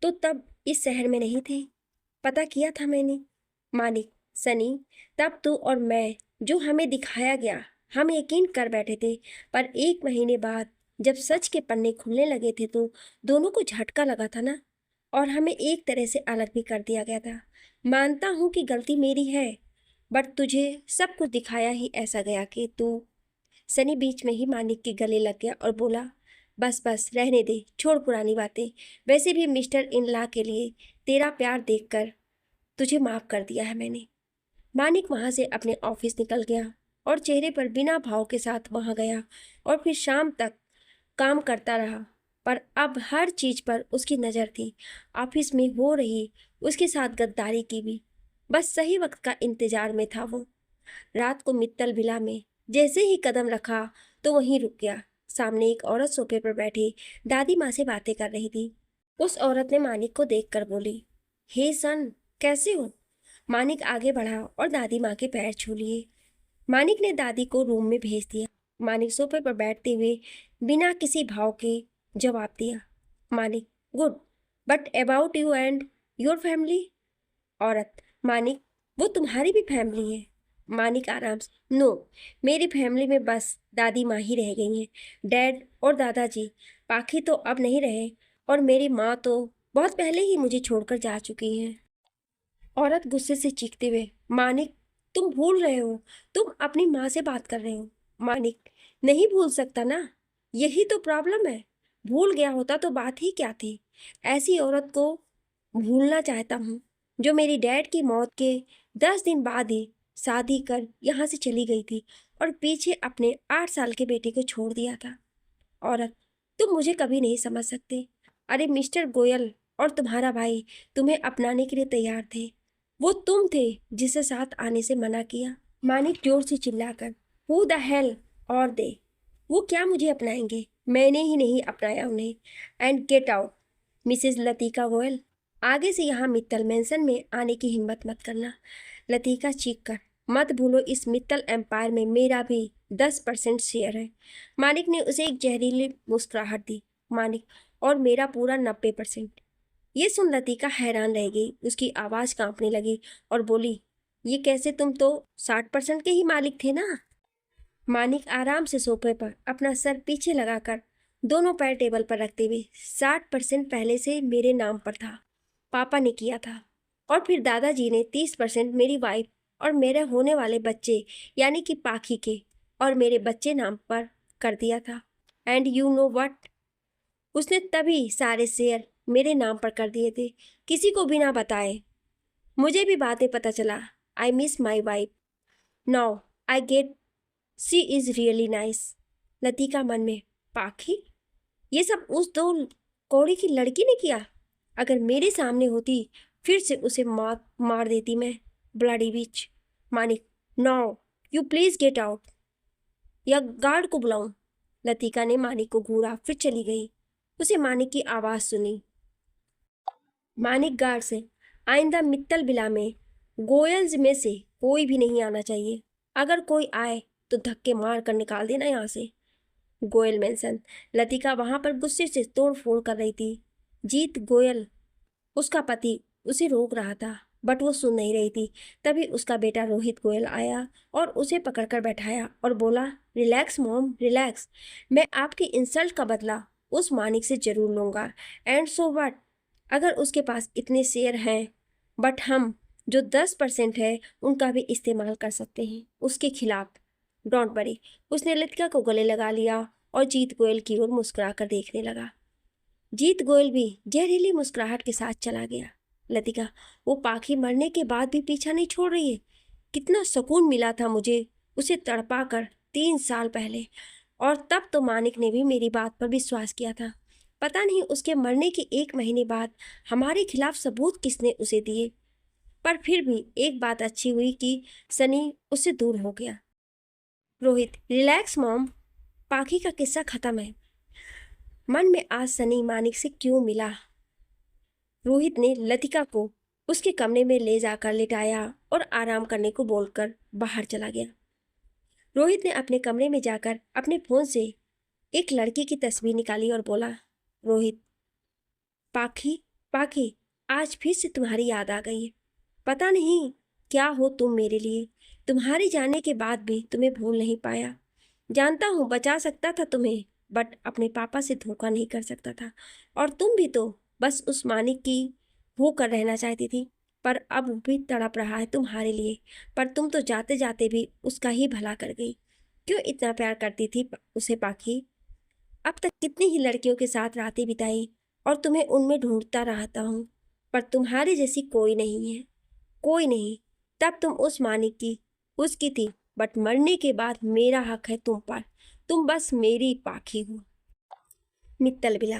तो तब इस शहर में नहीं थे, पता किया था मैंने। मानिक, सनी, तब तू और मैं जो हमें दिखाया गया हम यकीन कर बैठे थे, पर 1 महीने बाद जब सच के पन्ने खुलने लगे थे तो दोनों को झटका लगा था ना, और हमें एक तरह से अलग भी कर दिया गया था। मानता हूँ कि गलती मेरी है, बट तुझे सब कुछ दिखाया ही ऐसा गया कि तू। सनी बीच में ही मानिक के गले लग गया और बोला, बस बस रहने दे, छोड़ पुरानी बातें। वैसे भी मिस्टर इन ला के लिए तेरा प्यार देखकर तुझे माफ कर दिया है मैंने। मानिक वहां से अपने ऑफिस निकल गया और चेहरे पर बिना भाव के साथ वहां गया और फिर शाम तक काम करता रहा। पर अब हर चीज पर उसकी नजर थी, ऑफिस में हो रही उसके साथ गद्दारी की भी। बस सही वक्त का इंतजार में था वो। रात को मित्तल विला में जैसे ही कदम रखा तो वहीं रुक गया। सामने एक औरत सोफे पर बैठी दादी माँ से बातें कर रही थी। उस औरत ने मानिक को देखकर बोली, हे सन, कैसे हो? मानिक आगे बढ़ा और दादी माँ के पैर छू लिए। मानिक ने दादी को रूम में भेज दिया। मानिक सोफे पर बैठते हुए बिना किसी भाव के जवाब दिया, Manik, good, but about you and your family? औरत, मानिक, वो तुम्हारी भी फैमिली है। मानिक आराम से, नो, मेरी फैमिली में बस दादी माँ ही रह गई हैं। डैड और दादाजी पाखी तो अब नहीं रहे, और मेरी माँ तो बहुत पहले ही मुझे छोड़कर जा चुकी हैं। औरत गुस्से से चीखते हुए, मानिक, तुम भूल रहे हो, तुम अपनी माँ से बात कर रहे हो। मानिक, नहीं भूल सकता ना, यही तो प्रॉब्लम है। भूल गया होता तो बात ही क्या थी। ऐसी औरत को भूलना चाहता हूँ जो मेरी डैड की मौत के 10 दिन बाद ही शादी कर यहाँ से चली गई थी और पीछे अपने 8 साल के बेटे को छोड़ दिया था। औरत, तुम मुझे कभी नहीं समझ सकते। अरे मिस्टर गोयल और तुम्हारा भाई तुम्हें अपनाने के लिए तैयार थे। वो तुम थे जिसे साथ आने से मना किया। मानिक जोर से चिल्लाकर, हु द हेल और दे, वो क्या मुझे अपनाएंगे? मैंने ही नहीं अपनाया उन्हें। And get out, Mrs Latika Goyal, आगे से यहाँ मित्तल मेंशन में आने की हिम्मत मत करना। लतिका चीख कर, मत भूलो इस मित्तल एम्पायर में मेरा भी 10% शेयर है। मानिक ने उसे एक जहरीली मुस्कुराहट दी। मानिक, और मेरा पूरा 90%। ये सुन लतिका हैरान रह गई। उसकी आवाज़ कांपने लगी और बोली, ये कैसे? तुम तो 60% के ही मालिक थे ना। मानिक आराम से सोफे पर अपना सर पीछे लगाकर दोनों पैर टेबल पर रखते हुए, 60% पहले से मेरे नाम पर था, पापा ने किया था, और फिर दादाजी ने 30% मेरी वाइफ और मेरे होने वाले बच्चे यानी कि पाखी के और मेरे बच्चे नाम पर कर दिया था। एंड यू नो व्हाट, उसने तभी सारे शेयर मेरे नाम पर कर दिए थे, किसी को बिना बताए। मुझे भी बातें पता चला I miss my wife now I get she is really nice. Latika मन में, पाखी, ये सब उस दो कौड़ी की लड़की ने किया। अगर मेरे सामने होती फिर से उसे मार देती मैं, bloody bitch. Manik, now you please get out, या गार्ड को बुलाऊं। लतिका ने मानिक को घूरा, फिर चली गई। उसे मानिक की आवाज सुनी। मानिक गार्ड से, आइंदा मित्तल बिला में गोयल्स में से कोई भी नहीं आना चाहिए। अगर कोई आए तो धक्के मार कर निकाल देना यहाँ से। गोयल मेंशन। लतिका वहां पर गुस्से से तोड़ फोड़ कर रही थी। जीत गोयल, उसका पति, उसे रोक रहा था, बट वो सुन नहीं रही थी। तभी उसका बेटा रोहित गोयल आया और उसे पकड़कर बैठाया और बोला, रिलैक्स मॉम, रिलैक्स। मैं आपकी इंसल्ट का बदला उस मानिक से जरूर लूंगा। एंड सो व्हाट, अगर उसके पास इतने शेयर हैं, बट हम जो 10% है उनका भी इस्तेमाल कर सकते हैं उसके खिलाफ। Don't worry. उसने लतिका को गले लगा लिया और जीत गोयल की ओर मुस्कुरा कर देखने लगा। जीत गोयल भी जहरीली मुस्कुराहट के साथ चला गया। लतिका, वो पाखी मरने के बाद भी पीछा नहीं छोड़ रही है। कितना सुकून मिला था मुझे उसे तड़पा कर 3 साल पहले, और तब तो मानिक ने भी मेरी बात पर विश्वास किया था। पता नहीं उसके मरने के 1 महीने बाद हमारे खिलाफ सबूत किसने उसे दिए। पर फिर भी एक बात अच्छी हुई कि सनी उससे दूर हो गया। रोहित, रिलैक्स मॉम, पाखी का किस्सा खत्म है। मन में आज सनी मानिक से क्यों मिला। रोहित ने लतिका को उसके कमरे में ले जाकर लिटाया और आराम करने को बोलकर बाहर चला गया। रोहित ने अपने कमरे में जाकर अपने फोन से एक लड़की की तस्वीर निकाली और बोला, रोहित, पाखी, पाखी, आज फिर से तुम्हारी याद आ गई है। पता नहीं क्या हो तुम मेरे लिए। तुम्हारे जाने के बाद भी तुम्हें भूल नहीं पाया। जानता हूँ बचा सकता था तुम्हें, बट अपने पापा से धोखा नहीं कर सकता था। और तुम भी तो बस उस मानिक की होकर रहना चाहती थी, पर अब वो भी तड़प रहा है तुम्हारे लिए। पर तुम तो जाते जाते भी उसका ही भला कर गई। क्यों इतना प्यार करती थी उसे पाखी। अब तक कितनी ही लड़कियों के साथ रातें बिताई और तुम्हें उनमें ढूंढता रहता हूँ, पर तुम्हारी जैसी कोई नहीं है, कोई नहीं। तब तुम उस मानिक की, उसकी थी, बट मरने के बाद मेरा हक है तुम पर। तुम बस मेरी पाखी हो। मित्तल बिला।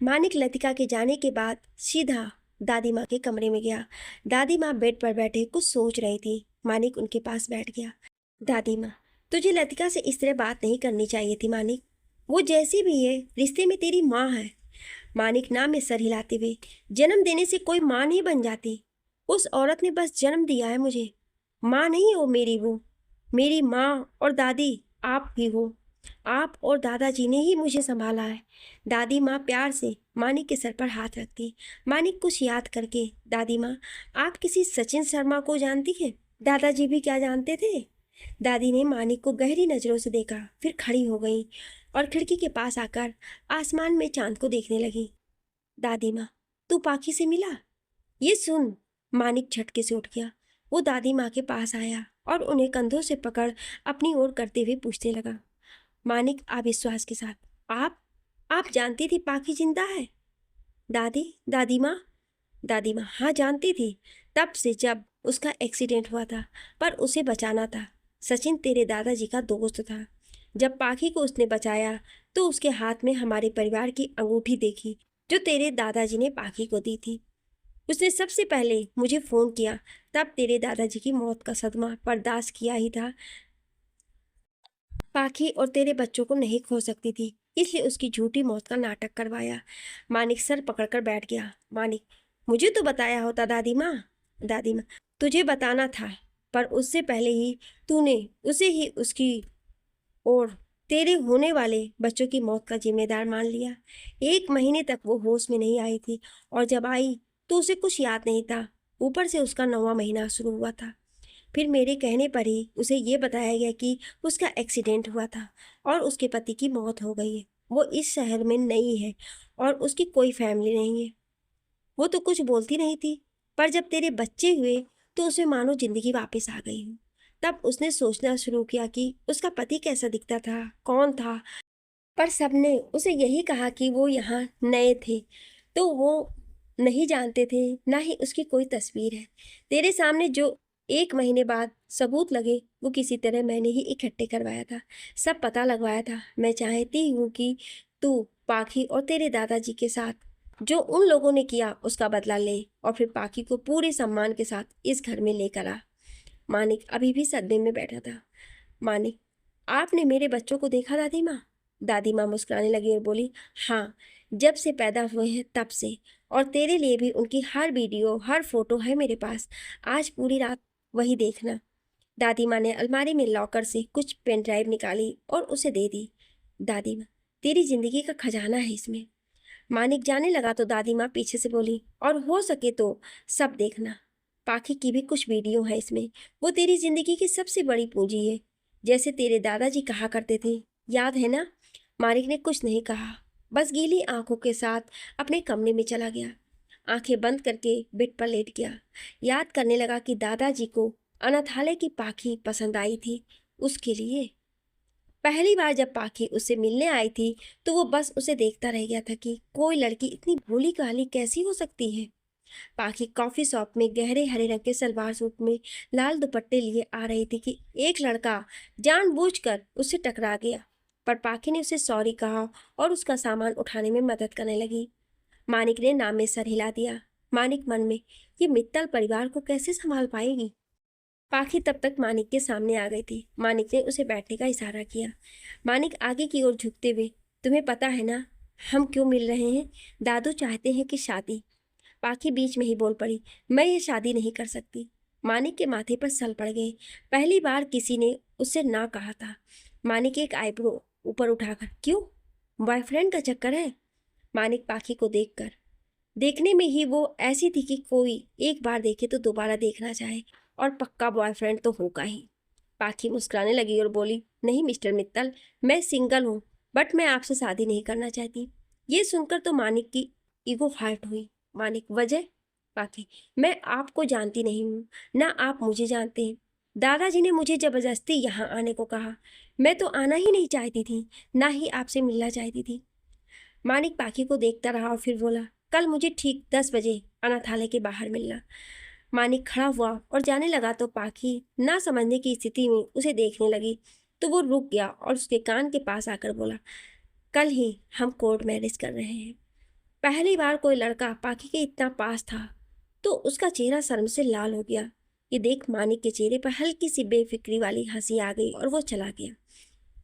मानिक लतिका के जाने के बाद सीधा दादी माँ के कमरे में गया। दादी माँ बेड पर बैठे कुछ सोच रही थी। मानिक उनके पास बैठ गया। दादी माँ, तुझे लतिका से इस तरह बात नहीं करनी चाहिए थी मानिक। वो जैसी भी है रिश्ते में तेरी माँ है। मानिक नाम में सर हिलाते हुए, जन्म देने से कोई माँ नहीं बन जाती। उस औरत ने बस जन्म दिया है मुझे। माँ नहीं हो मेरी वो। मेरी माँ और दादी आप भी हो। आप और दादाजी ने ही मुझे संभाला है। दादी माँ प्यार से मानिक के सर पर हाथ रखती। मानिक कुछ याद करके, दादी माँ, आप किसी सचिन शर्मा को जानती हैं? दादाजी भी क्या जानते थे? दादी ने मानिक को गहरी नजरों से देखा, फिर खड़ी हो गई और खिड़की के पास आकर आसमान में चांद को देखने लगी। दादी माँ, तू पाखी से मिला? ये सुन, मानिक झटके से उठ गया। वो दादी माँ के पास आया और उन्हें कंधों से पकड़ अपनी ओर करते हुए पूछने लगा। मानिक अविश्वास के साथ, आप जानती थी पाखी जिंदा है? दादी माँ, दादी माँ, हाँ जानती थी, तब से जब उसका एक्सीडेंट हुआ था, पर उसे बचाना था। सचिन तेरे दादाजी का दोस्त था। जब पाखी को उसने बचाया तो उसके हाथ में हमारे परिवार की अंगूठी देखी जो तेरे दादाजी ने पाखी को दी थी। उसने सबसे पहले मुझे फोन किया, तब तेरे दादाजी की मौत का सदमा बर्दाश्त किया ही था। पाखी और तेरे बच्चों को नहीं खो सकती थी, इसलिए उसकी झूठी मौत का नाटक करवाया। मानिक सर पकड़कर बैठ गया। मानिक, मुझे तो बताया होता दादी माँ। दादी माँ, तुझे बताना था, पर उससे पहले ही तूने उसे ही उसकी और तेरे होने वाले बच्चों की मौत का जिम्मेदार मान लिया। 1 महीने तक वो होश में नहीं आई थी, और जब आई तो उसे कुछ याद नहीं था। ऊपर से उसका 9वां महीना शुरू हुआ था। फिर मेरे कहने पर ही उसे ये बताया गया कि उसका एक्सीडेंट हुआ था और उसके पति की मौत हो गई है। वो इस शहर में नई है और उसकी कोई फैमिली नहीं है। वो तो कुछ बोलती नहीं थी, पर जब तेरे बच्चे हुए तो उसे मानो जिंदगी वापस आ गई हो। तब उसने सोचना शुरू किया कि उसका पति कैसा दिखता था, कौन था, पर सबने उसे यही कहा कि वो यहाँ नए थे, तो वो नहीं जानते थे, ना ही उसकी कोई तस्वीर है। तेरे सामने जो 1 महीने बाद सबूत लगे वो किसी तरह मैंने ही इकट्ठे करवाया था, सब पता लगवाया था। मैं चाहती हूँ कि तू पाखी और तेरे दादाजी के साथ जो उन लोगों ने किया उसका बदला ले और फिर पाखी को पूरे सम्मान के साथ इस घर में लेकर आ। मानिक अभी भी सदमे में बैठा था। मानिक, आपने मेरे बच्चों को देखा दादी माँ? दादी माँ मुस्कुराने लगी और बोली, हाँ, जब से पैदा हुए हैं तब से, और तेरे लिए भी उनकी हर वीडियो हर फोटो है मेरे पास। आज पूरी रात वही देखना। दादी माँ ने अलमारी में लॉकर से कुछ पेन ड्राइव निकाली और उसे दे दी। दादी माँ, तेरी जिंदगी का खजाना है इसमें। मानिक जाने लगा तो दादी माँ पीछे से बोली, और हो सके तो सब देखना। पाखी की भी कुछ वीडियो है इसमें, वो तेरी जिंदगी की सबसे बड़ी पूंजी है, जैसे तेरे दादाजी कहा करते थे, याद है ना? मानिक ने कुछ नहीं कहा, बस गीली आंखों के साथ अपने कमरे में चला गया। आंखें बंद करके बेड पर लेट गया। याद करने लगा कि दादाजी को अनाथालय की पाखी पसंद आई थी। उसके लिए पहली बार जब पाखी उससे मिलने आई थी तो वो बस उसे देखता रह गया था कि कोई लड़की इतनी भोली भाली कैसी हो सकती है। पाखी कॉफी शॉप में गहरे हरे रंग के सलवार सूट में लाल दुपट्टे लिए आ रही थी कि एक लड़का जानबूझकर उससे टकरा गया, पर पाखी ने उसे सॉरी कहा और उसका सामान उठाने में मदद करने लगी। मानिक ने नाम में सर हिला दिया। मानिक मन में, ये मित्तल परिवार को कैसे संभाल पाएगी? पाखी तब तक मानिक के सामने आ गई थी। मानिक ने उसे बैठने का इशारा किया। मानिक आगे की ओर झुकते हुए, तुम्हें पता है ना हम क्यों मिल रहे हैं? दादू चाहते हैं कि शादी। पाखी बीच में ही बोल पड़ी, मैं ये शादी नहीं कर सकती। मानिक के माथे पर सल पड़ गए। पहली बार किसी ने उससे ना कहा था। मानिक एक आईब्रो ऊपर उठाकर, क्यों, बॉयफ्रेंड का चक्कर है? मानिक पाखी को देखने में ही वो ऐसी थी कि कोई एक बार देखे तो दोबारा देखना चाहे, और पक्का बॉयफ्रेंड तो होगा ही। पाखी मुस्कुराने लगी और बोली, नहीं मिस्टर मित्तल, मैं सिंगल हूँ, बट मैं आपसे शादी नहीं करना चाहती। ये सुनकर तो मानिक की ईगो हर्ट हुई। मानिक, वजह? पाखी, मैं आपको जानती नहीं हूँ, ना आप मुझे जानते हैं। दादाजी ने मुझे जबरदस्ती यहाँ आने को कहा। मैं तो आना ही नहीं चाहती थी, ना ही आपसे मिलना चाहती थी। मानिक पाखी को देखता रहा और फिर बोला, कल मुझे ठीक 10 बजे अनाथालय के बाहर मिलना। मानिक खड़ा हुआ और जाने लगा तो पाखी ना समझने की स्थिति में उसे देखने लगी, तो वो रुक गया और उसके कान के पास आकर बोला, कल ही हम कोर्ट मैरिज कर रहे हैं। पहली बार कोई लड़का पाखी के इतना पास था तो उसका चेहरा शर्म से लाल हो गया। ये देख मानिक के चेहरे पर हल्की सी बेफिक्री वाली हंसी आ गई और वो चला गया।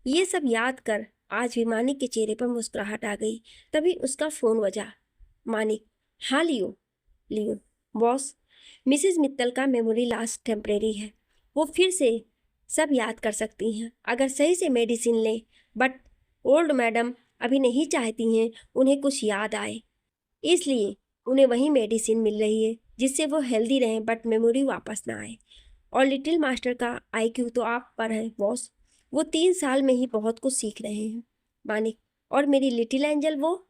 ये सब याद कर आज भी मानिक के चेहरे पर मुस्कुराहट आ गई। तभी उसका फोन बजा। मानिक, हाँ लियो। लियो, बॉस, मिसेस मित्तल का मेमोरी लॉस टेम्परेरी है, वो फिर से सब याद कर सकती हैं अगर सही से मेडिसिन लें, बट ओल्ड मैडम अभी नहीं चाहती हैं उन्हें कुछ याद आए, इसलिए उन्हें वही मेडिसिन मिल रही है जिससे वो हेल्दी रहें बट मेमोरी वापस ना आए। और लिटिल मास्टर का आईक्यू तो आप पर है बॉस, वो 3 साल में ही बहुत कुछ सीख रहे हैं। मानिक, और मेरी लिटिल एंजल वो?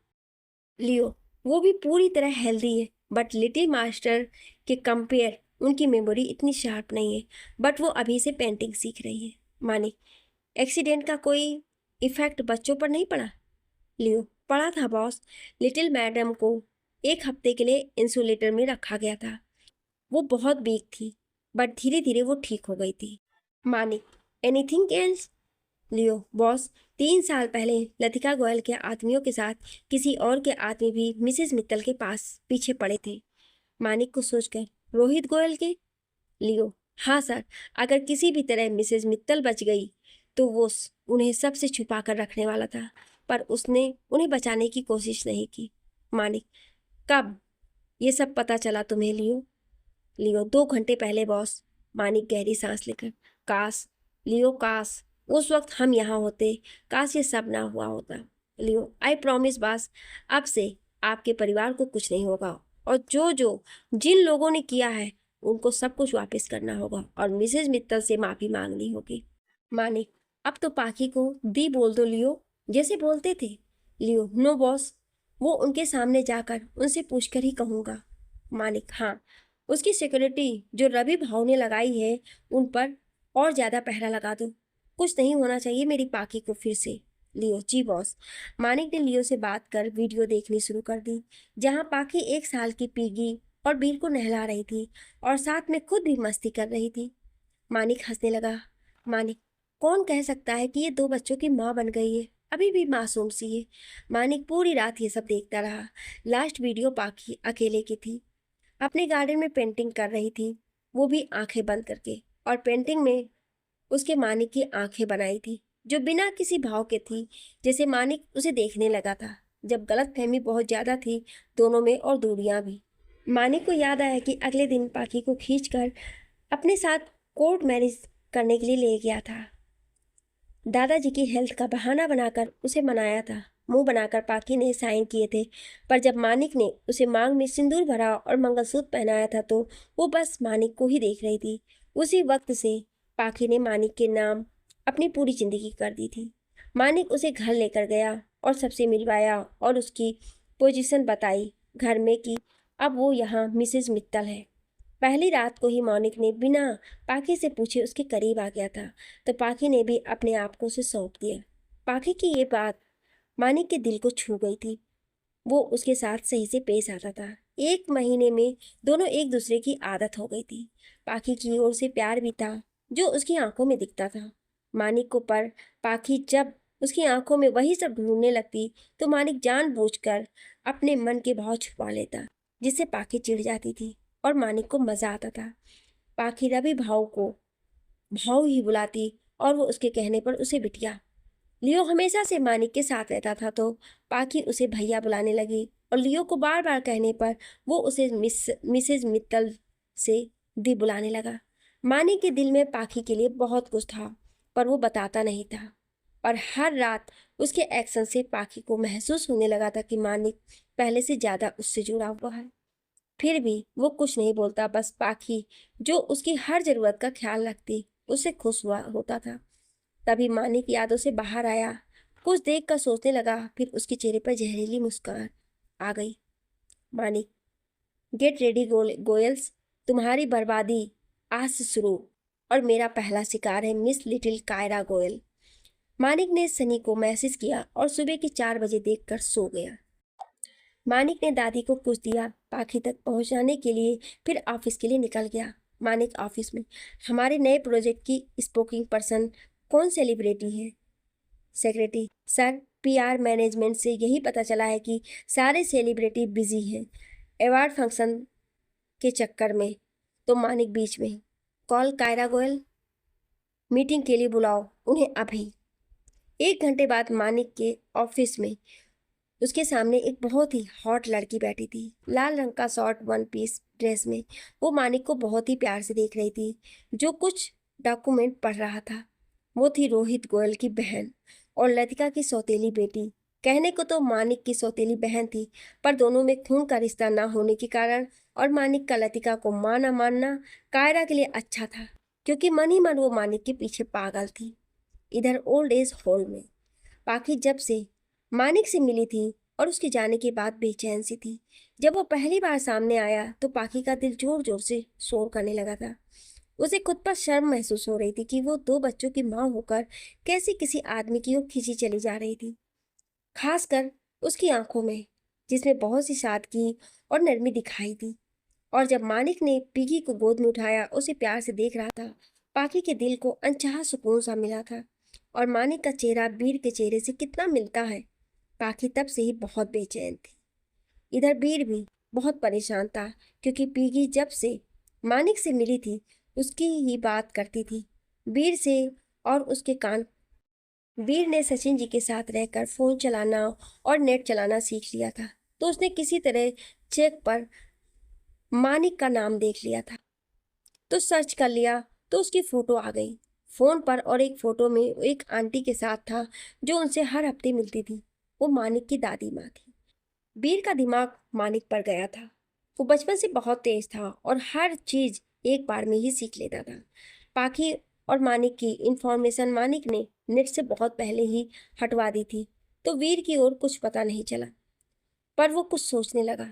लियो, वो भी पूरी तरह हेल्दी है, बट लिटिल मास्टर के कंपेयर उनकी मेमोरी इतनी शार्प नहीं है, बट वो अभी से पेंटिंग सीख रही है। मानिक, एक्सीडेंट का कोई इफेक्ट बच्चों पर नहीं पड़ा? लियो, पड़ा था बॉस। लिटिल मैडम को 1 हफ्ते के लिए इंसुलेटर में रखा गया था। वो बहुत वीक थी, बट धीरे धीरे वो ठीक हो गई थी। Manik, anything else? Leo, boss, 3 साल पहले लतिका गोयल के आदमियों के साथ किसी और के आदमी भी मिसेस मित्तल के पास पीछे पड़े थे। मानिक को सोचकर, रोहित गोयल के? लियो, हाँ सर, अगर किसी भी तरह मिसेस मित्तल बच गई तो वो उन्हें सबसे छुपा कर रखने वाला था, पर उसने उन्हें बचाने की कोशिश नहीं की। मानिक, कब ये सब पता चला तुम्हें लियो? लियो, 2 घंटे पहले बॉस। मानिक गहरी सांस लेकर, काश लियो, काश उस वक्त हम यहाँ होते, काश ये सब ना हुआ होता। लियो, आई प्रॉमिस बॉस, अब से आपके परिवार को कुछ नहीं होगा, और जो जिन लोगों ने किया है उनको सब कुछ वापस करना होगा और मिसेस मित्तल से माफ़ी मांगनी होगी। मानिक, अब तो पाखी को दी बोल दो लियो, जैसे बोलते थे। लियो, नो बॉस, वो उनके सामने जाकर उनसे पूछकर ही कहूँगा। मानिक, हाँ, उसकी सिक्योरिटी जो रवि भाव ने लगाई है उन पर और ज़्यादा पहरा लगा दो, कुछ नहीं होना चाहिए मेरी पाखी को फिर से। लियो, जी बॉस। मानिक ने लियो से बात कर वीडियो देखनी शुरू कर दी, जहाँ पाखी 1 साल की पीगी और बीर को नहला रही थी और साथ में खुद भी मस्ती कर रही थी। मानिक हंसने लगा। मानिक, कौन कह सकता है कि ये 2 बच्चों की माँ बन गई है, अभी भी मासूम सी है। मानिक पूरी रात ये सब देखता रहा। लास्ट वीडियो पाखी अकेले की थी, अपने गार्डन में पेंटिंग कर रही थी, वो भी आंखें बंद करके। और पेंटिंग में उसके मानिक की आंखें बनाई थी जो बिना किसी भाव के थी, जैसे मानिक उसे देखने लगा था जब गलतफहमी बहुत ज्यादा थी दोनों में और दूरियां भी। मानिक को याद आया कि अगले दिन पाखी को खींचकर अपने साथ कोर्ट मैरिज करने के लिए ले गया था। दादाजी की हेल्थ का बहाना बनाकर उसे मनाया था। मुंह बनाकर पाखी ने साइन किए थे, पर जब मानिक ने उसे मांग में सिंदूर भरा और मंगलसूत्र पहनाया था तो वो बस मानिक को ही देख रही थी। उसी वक्त से पाखी ने मानिक के नाम अपनी पूरी जिंदगी कर दी थी। मानिक उसे घर लेकर गया और सबसे मिलवाया और उसकी पोजीशन बताई घर में कि अब वो यहाँ मिसेज मित्तल है। पहली रात को ही मानिक ने बिना पाखी से पूछे उसके करीब आ गया था, तो पाखी ने भी अपने आप को उसे सौंप दिया। पाखी की ये बात मानिक के दिल को छू गई थी। वो उसके साथ सही से पेश आता था। 1 महीने में दोनों एक दूसरे की आदत हो गई थी। पाखी की ओर से प्यार भी था जो उसकी आंखों में दिखता था मानिक को, पर पाखी जब उसकी आंखों में वही सब ढूंढने लगती तो मानिक जानबूझकर अपने मन के भाव छुपा लेता, जिससे पाखी चिढ़ जाती थी और मानिक को मजा आता था। पाखी रवि भाव को भाव ही बुलाती और वो उसके कहने पर उसे बिटिया। लियो हमेशा से मानिक के साथ रहता था तो पाखी उसे भैया बुलाने लगी और लियो को बार बार कहने पर वो उसे मिसेज मित्तल से दी बुलाने लगा। मानिक के दिल में पाखी के लिए बहुत कुछ था, पर वो बताता नहीं था। और हर रात उसके एक्शन से पाखी को महसूस होने लगा था कि मानिक पहले से ज्यादा उससे जुड़ा हुआ है। फिर भी वो कुछ नहीं बोलता, बस पाखी जो उसकी हर जरूरत का ख्याल रखती उससे खुश हुआ होता था। तभी मानिक यादों से बाहर आया, कुछ देख कर सोचने लगा, फिर उसके चेहरे पर जहरीली मुस्कान आ गई। मानिक, गेट रेडी गोयल्स, तुम्हारी बर्बादी आज से शुरू, और मेरा पहला शिकार है मिस लिटिल कायरा गोयल। मानिक ने सनी को मैसेज किया और सुबह के 4 बजे देखकर सो गया। मानिक ने दादी को कुछ दिया पाखी तक पहुंचाने के लिए, फिर ऑफिस के लिए निकल गया। मानिक ऑफिस में, हमारे नए प्रोजेक्ट की स्पोकिंग पर्सन कौन सेलिब्रिटी है? सेक्रेटरी, सर पीआर मैनेजमेंट से यही पता चला है कि सारे सेलिब्रिटी बिजी हैं अवार्ड फंक्शन के चक्कर में। तो मानिक बीच में, कॉल कायरा गोयल, मीटिंग के लिए बुलाओ उन्हें अभी। 1 घंटे बाद मानिक के ऑफिस में उसके सामने एक बहुत ही हॉट लड़की बैठी थी, लाल रंग का शॉर्ट 1 पीस ड्रेस में। वो मानिक को बहुत ही प्यार से देख रही थी, जो कुछ डॉक्यूमेंट पढ़ रहा था। वो थी रोहित गोयल की बहन और लतिका की सौतेली बेटी। कहने को तो मानिक की सौतेली बहन थी, पर दोनों में खून का रिश्ता ना होने के कारण और मानिक का लतिका को मां न मानना कायरा के लिए अच्छा था, क्योंकि मन ही मन वो मानिक के पीछे पागल थी। इधर ओल्ड एज होम में पाखी जब से मानिक से मिली थी और उसके जाने के बाद बेचैन सी थी। जब वो पहली बार सामने आया तो पाखी का दिल जोर जोर से शोर करने लगा था। उसे खुद पर शर्म महसूस हो रही थी कि वो 2 बच्चों की मां होकर कैसे किसी आदमी की ओर खींची चली जा रही थी, खासकर उसकी आंखों में जिसमें बहुत सी सादगी और नरमी दिखाई दी। और जब मानिक ने पिगी को गोद में उठाया, उसे प्यार से देख रहा था, पाखी के दिल को अनचाहा सुकून सा मिला था। और मानिक का चेहरा बीर के चेहरे से कितना मिलता है। पाखी तब से ही बहुत बेचैन थी। इधर बीर भी बहुत परेशान था, क्योंकि पीगी जब से मानिक से मिली थी उसकी ही बात करती थी बीर से, और उसके कान। बीर ने सचिन जी के साथ रहकर फोन चलाना और नेट चलाना सीख लिया था, तो उसने किसी तरह चेक पर मानिक का नाम देख लिया था, तो सर्च कर लिया तो उसकी फोटो आ गई फोन पर, और एक फोटो में एक आंटी के साथ था जो उनसे हर हफ्ते मिलती थी। वो मानिक की दादी माँ थी। बीर का दिमाग मानिक पर गया था। वो बचपन से बहुत तेज था और हर चीज एक बार में ही सीख लेता था। पाखी और मानिक की इंफॉर्मेशन मानिक ने नेट से बहुत पहले ही हटवा दी थी, तो वीर की ओर कुछ पता नहीं चला। पर वो कुछ सोचने लगा।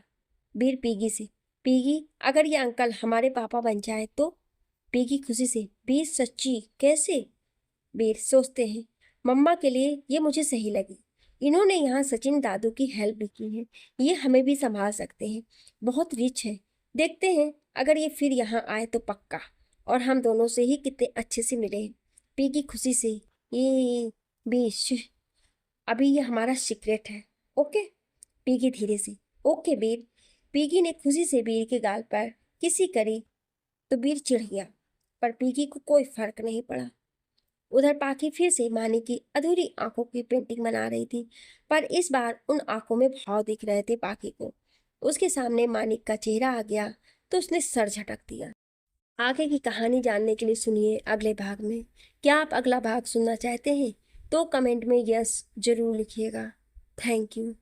वीर पीगी से, पीगी अगर ये अंकल हमारे पापा बन जाए तो? पीगी खुशी से, वीर सच्ची कैसे? वीर सोचते हैं, मम्मा के लिए ये मुझे सही लगी। इन्होंने यहाँ सचिन दादू की हेल्प भी की है, ये हमें भी संभाल सकते हैं, बहुत रिच है। देखते हैं अगर ये फिर यहाँ आए तो पक्का, और हम दोनों से ही कितने अच्छे से मिले। पीगी खुशी से, ये बीश, अभी ये हमारा सीक्रेट है, ओके। पीगी धीरे से, ओके बीर। पीगी ने खुशी से बीर के गाल पर किसी करी तो बीर चिढ़ गया, पर पीगी को कोई फर्क नहीं पड़ा। उधर पाखी फिर से मानी की अधूरी आंखों की पेंटिंग बना रही थी, पर इस बार उन आंखों में भाव दिख रहे थे पाखी को। उसके सामने मानिक का चेहरा आ गया तो उसने सर झटक दिया। आगे की कहानी जानने के लिए सुनिए अगले भाग में। क्या आप अगला भाग सुनना चाहते हैं तो कमेंट में यस जरूर लिखिएगा। Thank you.